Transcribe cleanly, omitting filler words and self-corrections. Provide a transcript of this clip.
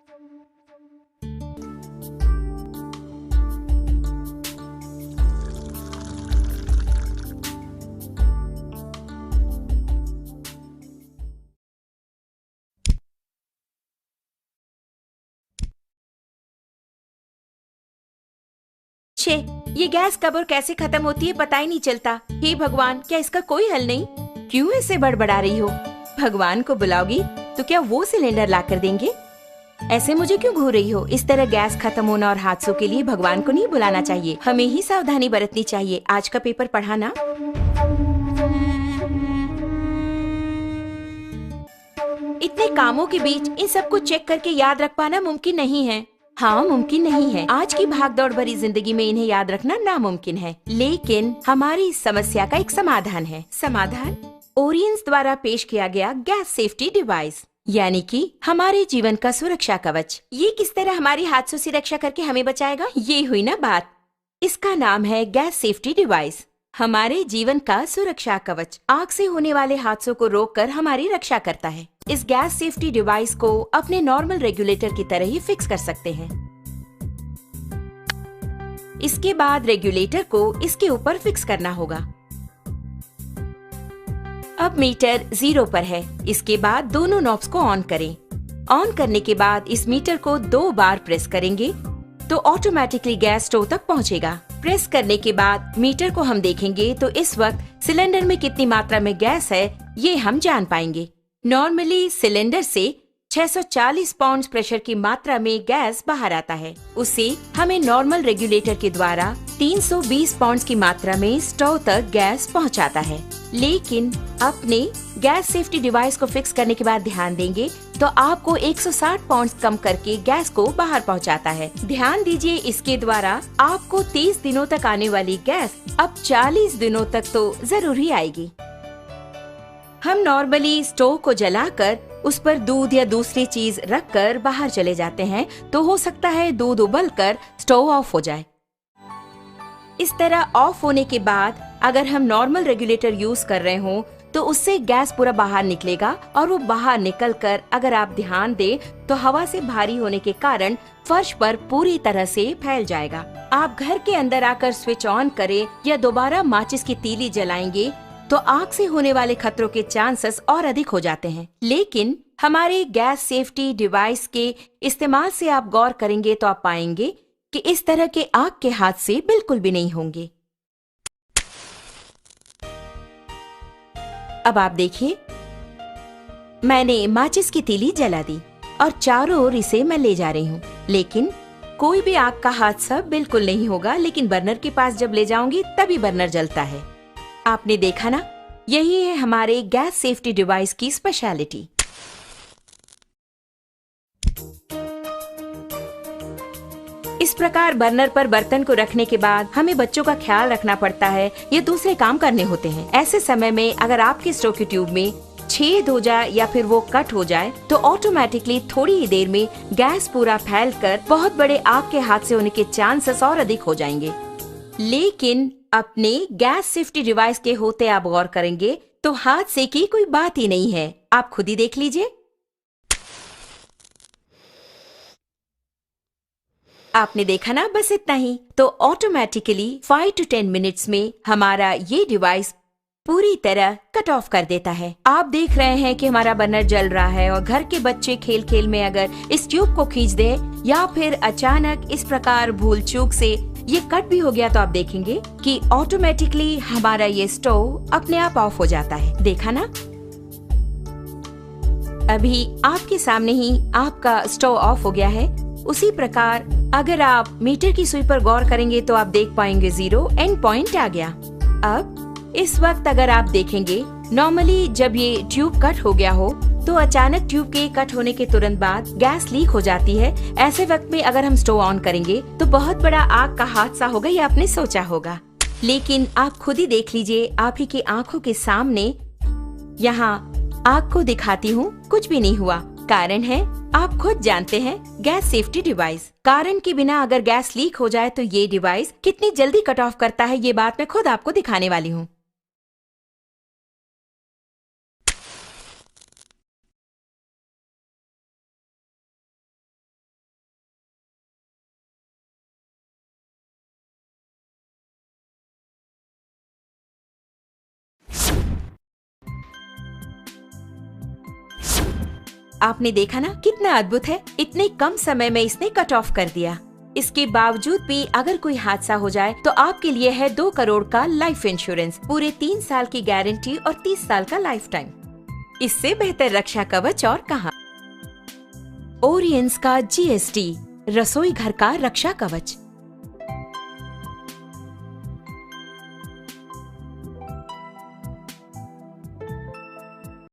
छे, ये गैस कब और कैसे खत्म होती है पता ही नहीं चलता। हे भगवान, क्या इसका कोई हल नहीं? क्यों ऐसे बड़बड़ा रही हो? भगवान को बुलाओगी तो क्या वो सिलेंडर ला कर देंगे? ऐसे मुझे क्यों घूर रही हो? इस तरह गैस खत्म होना और हादसों के लिए भगवान को नहीं बुलाना चाहिए, हमें ही सावधानी बरतनी चाहिए। आज का पेपर पढ़ा ना? इतने कामों के बीच इन सबको चेक करके याद रख पाना मुमकिन नहीं है। हाँ, मुमकिन नहीं है। आज की भागदौड़ भरी जिंदगी में इन्हें याद रखना नामुमकिन है, लेकिन हमारी इस समस्या का एक समाधान है। समाधान ओरियंस द्वारा पेश किया गया गैस सेफ्टी डिवाइस, यानी कि हमारे जीवन का सुरक्षा कवच। ये किस तरह हमारी हादसों से रक्षा करके हमें बचाएगा, ये हुई ना बात। इसका नाम है गैस सेफ्टी डिवाइस। हमारे जीवन का सुरक्षा कवच आग से होने वाले हादसों को रोककर हमारी रक्षा करता है। इस गैस सेफ्टी डिवाइस को अपने नॉर्मल रेगुलेटर की तरह ही फिक्स कर सकते हैं। इसके बाद रेगुलेटर को इसके ऊपर फिक्स करना होगा। अब मीटर 0 पर है। इसके बाद दोनों नॉब्स को ऑन करें। ऑन करने के बाद इस मीटर को 2 बार प्रेस करेंगे तो ऑटोमेटिकली गैस स्टोव तक पहुंचेगा। प्रेस करने के बाद मीटर को हम देखेंगे तो इस वक्त सिलेंडर में कितनी मात्रा में गैस है ये हम जान पाएंगे। नॉर्मली सिलेंडर से 640 पाउंड प्रेशर की मात्रा में गैस बाहर आता है। उसे हमें नॉर्मल रेगुलेटर के द्वारा 320 पाउंड की मात्रा में स्टोव तक गैस पहुंचाता है। लेकिन अपने गैस सेफ्टी डिवाइस को फिक्स करने के बाद ध्यान देंगे तो आपको 160 पाउंड कम करके गैस को बाहर पहुंचाता है। ध्यान दीजिए, इसके द्वारा आपको 30 दिनों तक आने वाली गैस अब 40 दिनों तक तो जरूर ही आएगी। हम नॉर्मली स्टोव को जलाकर उस पर दूध या दूसरी चीज रखकर बाहर चले जाते हैं तो हो सकता है दूध उबलकर स्टोव ऑफ हो जाए। इस तरह ऑफ होने के बाद अगर हम नॉर्मल रेगुलेटर यूज कर रहे हो तो उससे गैस पूरा बाहर निकलेगा और वो बाहर निकलकर अगर आप ध्यान दें तो हवा से भारी होने के कारण फर्श पर पूरी तरह से फैल जाएगा। आप घर के अंदर आकर स्विच ऑन करें या दोबारा माचिस की तीली जलाएंगे तो आग से होने वाले खतरों के चांसेस और अधिक हो जाते हैं। लेकिन हमारे गैस सेफ्टी डिवाइस के इस्तेमाल से आप गौर करेंगे तो आप पाएंगे कि इस तरह के आग के हादसे बिल्कुल भी नहीं होंगे। अब आप देखिए, मैंने माचिस की तीली जला दी और चारों ओर इसे मैं ले जा रही हूँ, लेकिन कोई भी आग का हादसा बिल्कुल नहीं होगा। लेकिन बर्नर के पास जब ले जाऊंगी तभी बर्नर जलता है। आपने देखा ना, यही है हमारे गैस सेफ्टी डिवाइस की स्पेशलिटी। इस प्रकार बर्नर पर बर्तन को रखने के बाद हमें बच्चों का ख्याल रखना पड़ता है या दूसरे काम करने होते हैं। ऐसे समय में अगर आपके स्टोव की ट्यूब में छेद हो जाए या फिर वो कट हो जाए तो ऑटोमेटिकली थोड़ी ही देर में गैस पूरा फैलकर बहुत बड़े आग के हादसे होने के चांसेस और अधिक हो जाएंगे। लेकिन अपने गैस सेफ्टी डिवाइस के होते आप गौर करेंगे तो हादसे की कोई बात ही नहीं है। आप खुद ही देख लीजिए। आपने देखा ना, बस इतना ही। तो ऑटोमेटिकली 5 to 10 मिनट्स में हमारा ये डिवाइस पूरी तरह कट ऑफ कर देता है। आप देख रहे हैं कि हमारा बर्नर जल रहा है और घर के बच्चे खेल खेल में अगर इस ट्यूब को खींच दे या फिर अचानक इस प्रकार भूल चूक से ये कट भी हो गया तो आप देखेंगे कि ऑटोमेटिकली हमारा ये स्टोव अपने आप ऑफ हो जाता है। देखा ना, अभी आपके सामने ही आपका स्टोव ऑफ हो गया है। उसी प्रकार अगर आप मीटर की सुई पर गौर करेंगे तो आप देख पाएंगे 0 एंड पॉइंट आ गया। अब इस वक्त अगर आप देखेंगे, नॉर्मली जब ये ट्यूब कट हो गया हो तो अचानक ट्यूब के कट होने के तुरंत बाद गैस लीक हो जाती है। ऐसे वक्त में अगर हम स्टोव ऑन करेंगे तो बहुत बड़ा आग का हादसा होगा, ये आपने सोचा होगा। लेकिन आप खुद ही देख लीजिए, आप ही की आंखों के सामने यहाँ आग को दिखाती हूँ, कुछ भी नहीं हुआ। कारण है, आप खुद जानते हैं, गैस सेफ्टी डिवाइस। कारण के बिना अगर गैस लीक हो जाए तो ये डिवाइस कितनी जल्दी कट ऑफ करता है, ये बात मैं खुद आपको दिखाने वाली हूँ। आपने देखा ना कितना अद्भुत है, इतने कम समय में इसने कट ऑफ कर दिया। इसके बावजूद भी अगर कोई हादसा हो जाए तो आपके लिए है 2 करोड़ का लाइफ इंश्योरेंस, पूरे 3 साल की गारंटी और 30 साल का लाइफ टाइम। इससे बेहतर रक्षा कवच और कहां। ओरियंस का GST, रसोई घर का रक्षा कवच।